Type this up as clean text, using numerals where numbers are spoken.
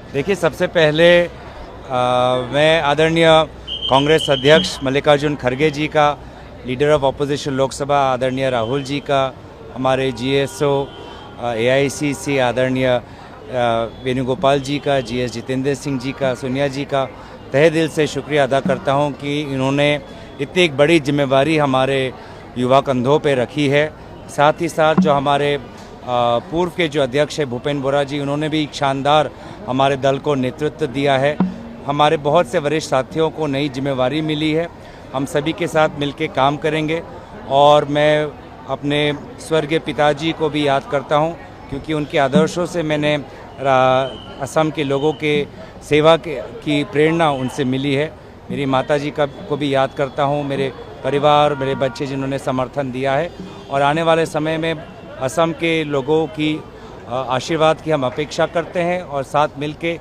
देखिए, सबसे पहले मैं आदरणीय कांग्रेस अध्यक्ष मल्लिकार्जुन खड़गे जी का, लीडर ऑफ अपोजिशन लोकसभा आदरणीय राहुल जी का, हमारे जीएसओ एआईसीसी आदरणीय वेणुगोपाल जी का, जीएस जितेंद्र सिंह जी का, सोनिया जी का तहे दिल से शुक्रिया अदा करता हूं कि इन्होंने इतनी एक बड़ी जिम्मेवारी हमारे युवा कंधों पे रखी है। साथ ही साथ जो हमारे पूर्व के जो अध्यक्ष है भूपेंद्र बोरा जी, उन्होंने भी एक शानदार हमारे दल को नेतृत्व दिया है। हमारे बहुत से वरिष्ठ साथियों को नई जिम्मेवारी मिली है, हम सभी के साथ मिलकर काम करेंगे। और मैं अपने स्वर्गीय पिताजी को भी याद करता हूं, क्योंकि उनके आदर्शों से मैंने असम के लोगों के सेवा की प्रेरणा उनसे मिली है। मेरी माताजी को भी याद करता हूं, मेरे परिवार, मेरे बच्चे जिन्होंने समर्थन दिया है। और आने वाले समय में असम के लोगों की आशीर्वाद की हम अपेक्षा करते हैं और साथ मिलके